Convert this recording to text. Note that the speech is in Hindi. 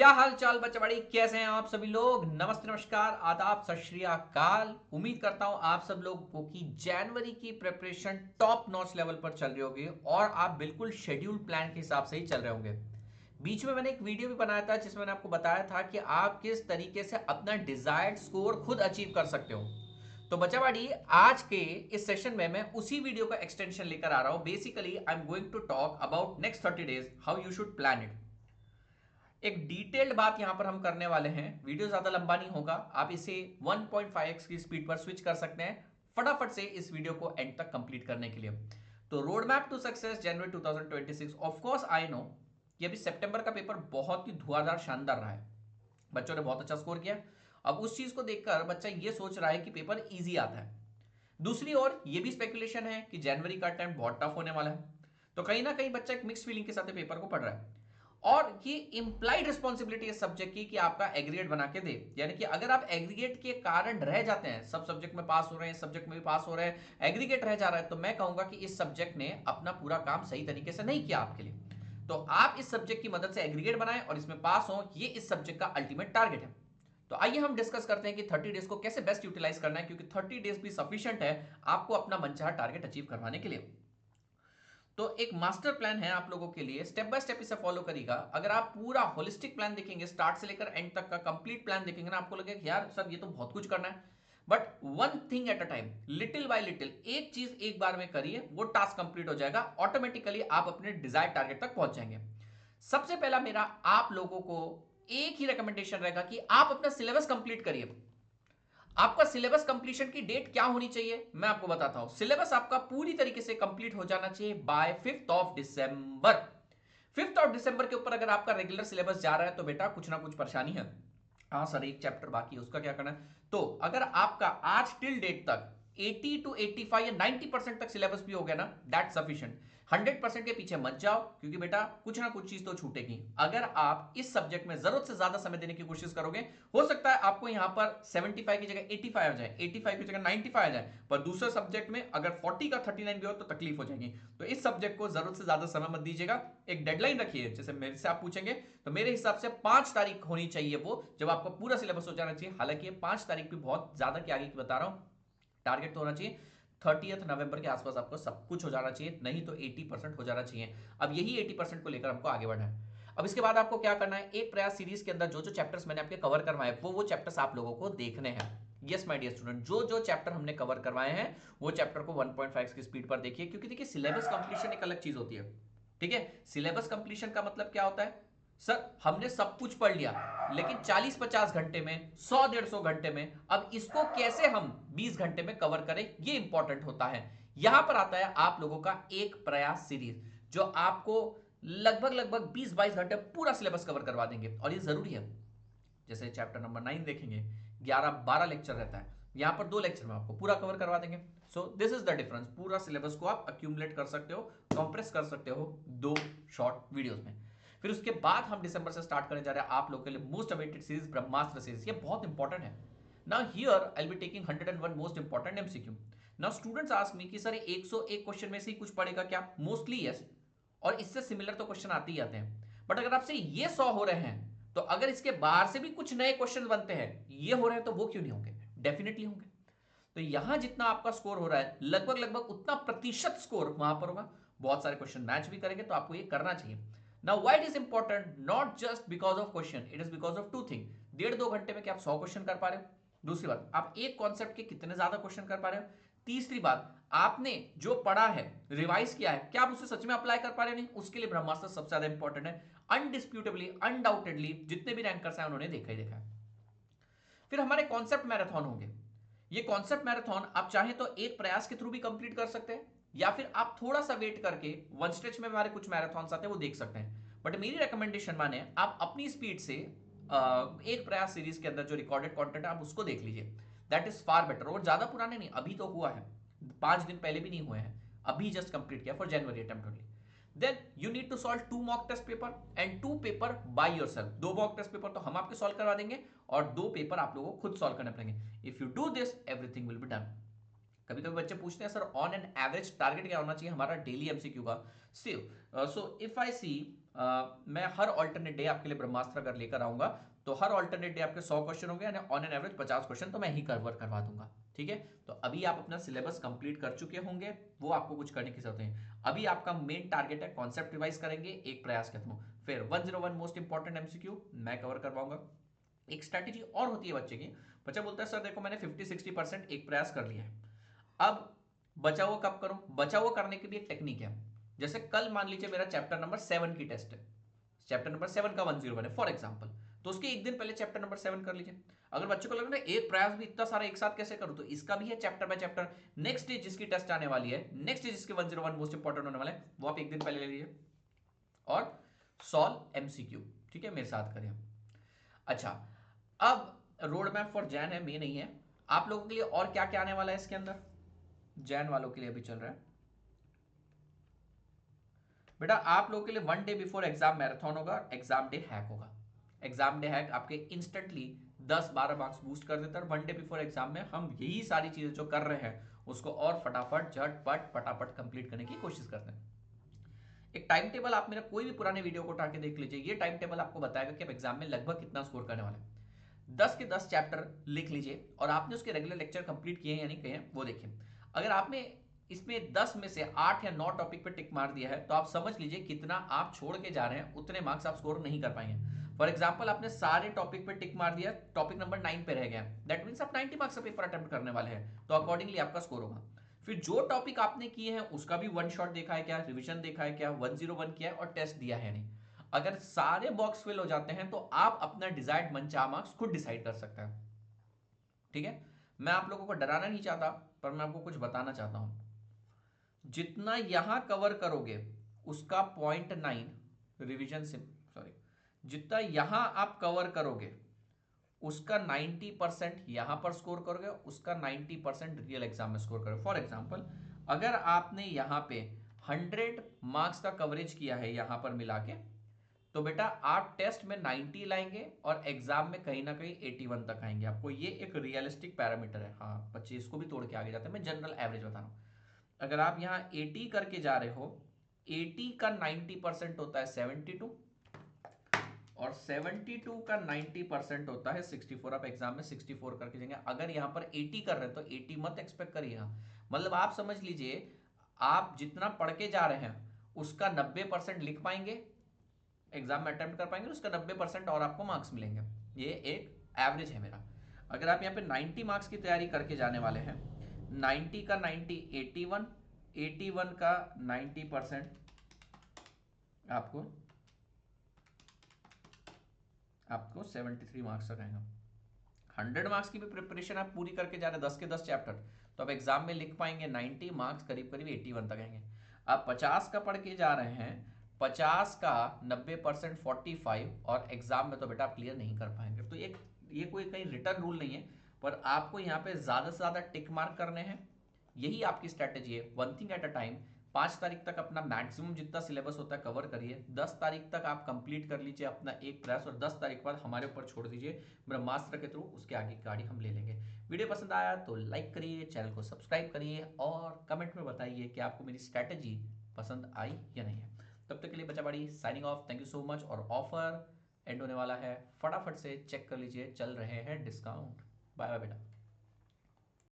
क्या हाल चाल बच्चवाड़ी, कैसे हैं आप सभी लोग। नमस्ते, नमस्कार, आदाब, सत श्री अकाल। उम्मीद करता हूं आप सब लोगों की जनवरी की प्रिपरेशन टॉप नॉच लेवल पर चल रही होगी और आप बिल्कुल शेड्यूल प्लान के हिसाब से ही चल रहे होंगे। बीच में मैंने एक वीडियो भी बनाया था जिसमें मैंने आपको बताया था कि आप किस तरीके से अपना डिजायर्ड स्कोर खुद अचीव कर सकते हो। तो बच्चावाड़ी, आज के इस सेशन में मैं उसी वीडियो का एक्सटेंशन लेकर आ रहा हूं। Basically I am going to talk about next 30 days how you should plan it. एक डिटेल्ड बात यहां पर हम करने वाले हैं। वीडियो ज्यादा लंबा नहीं होगा, आप इसे 1.5x की स्पीड पर स्विच कर सकते हैं फटाफट से इस वीडियो को एंड तक कंप्लीट करने के लिए। तो road map to success January 2026। Of course I know कि अभी सितंबर का पेपर बहुत ही धुआंधार शानदार रहा है, बच्चों ने बहुत अच्छा स्कोर किया। अब उस चीज को देखकर बच्चा ये सोच रहा है कि पेपर इजी आता है। दूसरी ओर ये भी स्पेकुलेशन है कि जनवरी का टाइम बहुत टफ होने वाला है। तो कहीं ना कहीं बच्चा एक मिक्स फीलिंग के साथ पेपर को पढ़ रहा है और ये इंप्लाइड रिस्पॉन्सिबिलिटी है सब्जेक्ट की कि आपका एग्रीगेट बना के दे। यानी कि अगर आप एग्रीगेट के कारण रह जाते हैं, सब सब्जेक्ट में पास हो रहे हैं, सब्जेक्ट में भी पास हो रहे हैं, एग्रीगेट रह जा रहा है, तो मैं कहूंगा कि इस सब्जेक्ट ने अपना पूरा काम सही तरीके से नहीं किया आपके लिए। तो आप इस सब्जेक्ट की मदद से एग्रीगेट बनाएं और इसमें पास हो, ये इस सब्जेक्ट का अल्टीमेट टारगेट है। तो आइए हम डिस्कस करते हैं कि 30 डेज को कैसे बेस्ट यूटिलाइज करना है, क्योंकि 30 डेज भी सफिशिएंट है आपको अपना मनचाहा टारगेट अचीव करवाने के लिए। तो एक मास्टर प्लान है आप लोगों के लिए, स्टेप बाय स्टेप इसे फॉलो करिएगा। अगर आप पूरा होलिस्टिक प्लान देखेंगे, स्टार्ट से लेकर एंड तक का कंप्लीट प्लान देखेंगे ना, आपको लगेगा यार सर ये तो बहुत कुछ करना है। But one thing at a time, little bye little, एक चीज एक बार में करिए, वो टास्क कंप्लीट हो जाएगा, ऑटोमेटिकली आप अपने डिजायर टारगेट तक पहुंच जाएंगे। सबसे पहला मेरा आप लोगों को एक ही रिकमेंडेशन रहेगा कि आप अपना सिलेबस कंप्लीट करिए। आपका सिलेबस कंप्लीशन की डेट क्या होनी चाहिए मैं आपको बताता हूं। सिलेबस आपका पूरी तरीके से कंप्लीट हो जाना चाहिए बाय 5 दिसंबर के ऊपर। अगर आपका रेगुलर सिलेबस जा रहा है तो बेटा कुछ ना कुछ परेशानी है। हाँ सर, एक चैप्टर बाकी है, उसका क्या करना है। तो अगर आपका आज टिल डेट तक 80 to 85 या 90% तक सिलेबस भी हो गया ना, दैट सफिशिएंट। 100% के पीछे मत जाओ, क्योंकि बेटा कुछ ना कुछ चीज तो छूटेगी। अगर आप इस सब्जेक्ट में जरूरत से ज्यादा समय देने की कोशिश करोगे, हो सकता है आपको यहां पर 75 की जगह 85 आ जाए, 85 की जगह 95 आ जाए, पर दूसरे सब्जेक्ट में अगर 40 का 39 भी हो तो तकलीफ हो जाएगी। तो इस सब्जेक्ट को जरूरत से ज्यादा समय मत दीजिएगा। एक डेडलाइन रखिए, जैसे मेरे से आप पूछेंगे तो मेरे हिसाब से 5 तारीख होनी चाहिए वो, जब आपका पूरा सिलेबस हो जाना चाहिए। हालांकि ये 5 तारीख भी बहुत ज्यादा के आगे की बता रहा हूं, टारगेट तो होना चाहिए 30 नवंबर के आसपास आपको सब कुछ हो जाना चाहिए, नहीं तो 80% हो जाना चाहिए। अब यही 80% को लेकर हमको आगे बढ़ना है। अब इसके बाद आपको क्या करना है, एक प्रयास सीरीज के अंदर जो जो चैप्टर्स मैंने आपके कवर करवाए वो चैप्टर्स आप लोगों को देखने हैं। यस माय डियर स्टूडेंट, जो जो चैप्टर हमने कवर करवाए हैं वो चैप्टर को 1.5 की स्पीड पर देखिए, क्योंकि देखिए सिलेबस कंप्लीशन एक अलग चीज होती है। ठीक है, सिलेबस कंप्लीशन का मतलब क्या होता है, सर हमने सब कुछ पढ़ लिया लेकिन 40-50 घंटे में, 100-150 घंटे में, अब इसको कैसे हम 20 घंटे में कवर करें, ये इंपॉर्टेंट होता है। यहां पर आता है आप लोगों का एक प्रयास सीरीज, जो आपको लगभग लगभग 20-22 घंटे पूरा सिलेबस कवर करवा देंगे, और ये जरूरी है। जैसे चैप्टर नंबर 9 देखेंगे, 11-12 लेक्चर रहता है, यहां पर 2 लेक्चर में आपको पूरा कवर करवा देंगे। So this is the difference. पूरा सिलेबस को आप अक्यूमुलेट कर सकते हो, कंप्रेस कर सकते हो 2 शॉर्ट वीडियोस में। फिर उसके बाद हम दिसंबर से स्टार्ट करने जा रहे हैं आप लोग के लिए मोस्ट अवेटेड सीरीज ब्रह्मास्त्र सीरीज। ये बहुत इंपॉर्टेंट है। Now here I will be taking 101 most important MCQ. Now students ask me कि सर 101 क्वेश्चन में से ही कुछ पड़ेगा क्या? मोस्टली यस, और इससे सिमिलर तो क्वेश्चन आते ही आते हैं। बट अगर आपसे ये 100 हो रहे हैं, तो अगर इसके बाहर से भी कुछ नए क्वेश्चन बनते हैं, ये हो रहे हैं, तो वो क्यों नहीं होंगे? डेफिनेटली होंगे। तो यहां जितना आपका स्कोर हो रहा है, लगभग लगभग उतना प्रतिशत स्कोर वहां पर होगा। बहुत सारे क्वेश्चन मैच भी करेंगे, तो आपको ये करना चाहिए। Now why it is important, not just because of question, it is because of 2 thing. 1.5-2 घंटे में क्या आप 100 क्वेश्चन कर पा रहे हो? दूसरी बात, आप एक कॉन्सेप्ट के कितने ज्यादा क्वेश्चन कर पा रहे हो? तीसरी बात, आपने जो पढ़ा है, रिवाइज किया है, क्या आप उसे सच में अप्लाई कर पा रहे हो? नहीं, उसके लिए ब्रह्मास्त्र सबसे ज्यादा इंपॉर्टेंट है। अनडिस्प्यूटेबली, अनडाउटेडली जितने भी रैंकर्स हैं उन्होंने देखा ही देखा है। फिर हमारे कॉन्सेप्ट मैराथन होंगे। ये कॉन्सेप्ट मैराथन आप चाहें तो एक प्रयास के थ्रू भी कंप्लीट कर सकते हैं, या फिर आप थोड़ा सा वेट करके वन स्ट्रेच में हमारे कुछ मैराथन आते हैं वो देख सकते हैं। बट मेरी रिकमेंडेशन माने, आप अपनी स्पीड से एक प्रयास सीरीज के अंदर जो रिकॉर्डेड कंटेंट है आप उसको देख लीजिए। That is far better. और ज्यादा पुराने नहीं, अभी तो हुआ है, 5 दिन पहले भी नहीं हुए हैं, अभी जस्ट कंप्लीट किया for January attempt only. Then you need to solve 2 mock test paper and 2 paper by yourself. 2 mock test paper तो हम आपके सॉल्व करवा देंगे, और 2 पेपर आप लोगों को खुद सॉल्व करने पड़ेंगे। If you do this, everything will be done. कभी कभी बच्चे पूछते हैं sir on an average target क्या होना चाहिए हमारा डेली एमसीक्यू का? सो इफ आई सी मैं हर ऑल्टरनेट डे आपके लिए ब्रह्मास्त्र अगर लेकर आऊंगा तो हर ऑल्टरनेट डे आपके 100 क्वेश्चन होंगे, यानी ऑन एन एवरेज 50 क्वेश्चन तो मैं ही कवर करवा दूंगा। ठीक है, तो अभी आप अपना सिलेबस कंप्लीट कर चुके होंगे, वो आपको कुछ करने की जरूरत नहीं। अभी आपका मेन टारगेट है कॉन्सेप्ट रिवाइज करेंगे, एक प्रयास खत्म, फिर 101 मोस्ट इंपॉर्टेंट एमसीक्यू मैं कवर करवाऊंगा। एक स्ट्रैटेजी और होती है बच्चे की, बच्चा बोलता है सर देखो मैंने 50-60% एक प्रयास कर लिया है, अब बचा हुआ कब करूं? बचा हुआ करने की भी एक टेक्निक है। जैसे कल मान लीजिए मेरा चैप्टर नंबर 7 की टेस्ट है, चैप्टर नंबर 7 का 101 है फॉर एग्जांपल, तो उसके एक दिन पहले चैप्टर नंबर 7 कर लीजिए। अगर बच्चों को लग रहा है एक प्रयास भी इतना सारा एक साथ कैसे करूं, तो इसका भी है chapter by chapter. Next day जिसकी टेस्ट आने वाली है, नेक्स्ट डे जिसके 101 मोस्ट इंपॉर्टेंट होने वाले हैं, वो आप एक दिन पहले ले लीजिए और सॉल्व एमसीक्यू। ठीक है, मेरे साथ करें। अच्छा, अब रोड मैप फॉर जैन है, मे नहीं है। आप लोगों के लिए और क्या क्या आने वाला है इसके अंदर, जैन वालों के लिए अभी चल रहा है बेटा, आप लोगों के लिए 1 डे बिफोर एग्जाम मैराथन होगा, एग्जाम डे हैक होगा। एग्जाम डे हैक आपके इंस्टेंटली 10-12 मार्क्स बूस्ट कर देता है। 1 डे बिफोर एग्जाम में हम यही सारी चीजें जो कर रहे हैं उसको और फटाफट झटपट फटाफट कंप्लीट करने की कोशिश करते हैं। एक टाइम टेबल आप मेरा कोई भी पुराने वीडियो को उठा के देख लीजिए, ये टाइम टेबल आपको बताएगा कि आप एग्जाम में लगभग कितना स्कोर करने वाले हैं। 10 के 10 चैप्टर लिख लीजिए और आपने उसके रेगुलर लेक्चर कंप्लीट किए हैं या नहीं किए हैं वो देखिए। अगर आपने इसमें 10 में से 8 या 9 टॉपिक पे टिक मार दिया है तो आप समझ लीजिए कितना आप छोड़ के जा रहे हैं, उतने मार्क्स आप स्कोर नहीं कर पाएंगे। फॉर एग्जाम्पल आपने सारे टॉपिक पे टिक मार दिया, टॉपिक नंबर 9 पे रह गया, दैट मीन्स आप 90 मार्क्स का पेपर अटेम्प्ट करने वाले हैं, तो अकॉर्डिंगली आपका स्कोर होगा। फिर जो टॉपिक आपने किए हैं उसका भी वन शॉट देखा है क्या, रिवीजन देखा है क्या, 101 किया है और टेस्ट दिया है नहीं, अगर सारे बॉक्स फिल हो जाते हैं तो आप अपना डिजायर्ड मनचाहा मार्क्स खुद डिसाइड कर सकते हैं। ठीक है, मैं आप लोगों को डराना नहीं चाहता, पर मैं आपको कुछ बताना चाहता हूं। जितना यहां कवर करोगे उसका 0.9 रिवीजन से, सॉरी, जितना यहां आप कवर करोगे उसका 90% यहां पर स्कोर करोगे, उसका 90% रियल एग्जाम में स्कोर करोगे। फॉर एग्जाम्पल, अगर आपने यहां पे 100 मार्क्स का कवरेज किया है यहां पर मिला के, तो बेटा आप टेस्ट में 90 लाएंगे और एग्जाम में कहीं ना कहीं 81 तक आएंगे आपको। ये एक रियलिस्टिक पैरामीटर है। हाँ बच्चे इसको भी तोड़ के आगे जाते हैं, मैं जनरल एवरेज बता रहा हूं। अगर आप यहाँ 80 करके जा रहे हो, 80 का 90% होता है 72 और 72 का 90% होता है 64। आप एग्जाम में 64 करके जाएंगे। अगर यहाँ पर 80 कर रहे हैं तो 80 मत एक्सपेक्ट करिए यहाँ, मतलब आप समझ लीजिए आप जितना पढ़ के जा रहे हैं उसका 90% लिख पाएंगे, एग्जाम में अटेम्प्ट कर पाएंगे, उसका 90% और आपको मार्क्स मिलेंगे। ये एक एवरेज है मेरा। अगर आप यहाँ पे 90 मार्क्स की तैयारी करके जाने वाले हैं, 90 का 90 81, 81 का 90% आपको 73 मार्क्स तक आएगा। 100 मार्क्स की भी प्रिपरेशन आप पूरी करके जा रहे हैं, 10 के 10 चैप्टर, तो आप एग्जाम में लिख पाएंगे 90 मार्क्स, करीब करीब 81 तक आएंगे। आप 50 का पढ़ के जा रहे हैं, 50 का 90% 45, और एग्जाम में तो बेटा आप क्लियर नहीं कर पाएंगे। तो एक ये कोई कहीं रिटर्न रूल नहीं है, पर आपको यहाँ पे ज्यादा से ज्यादा टिक मार्क करने हैं, यही आपकी स्ट्रैटेजी है। One thing at a time. 5 तारीख तक अपना मैक्सिमम जितना सिलेबस होता है कवर करिए, 10 तारीख तक आप कंप्लीट कर लीजिए अपना एक प्रयास, और 10 तारीख बाद हमारे ऊपर छोड़ दीजिए ब्रह्मास्त्र के थ्रू, उसके आगे की गाड़ी हम ले लेंगे। वीडियो पसंद आया तो लाइक करिए, चैनल को सब्सक्राइब करिए और कमेंट में बताइए कि आपको मेरी स्ट्रैटेजी पसंद आई या नहीं है। तब तक के लिए बच्चा बड़ी signing off, thank you so much. और ऑफर एंड होने वाला है, फटाफट से चेक कर लीजिए, चल रहे हैं डिस्काउंट। बाय बाय बेटा।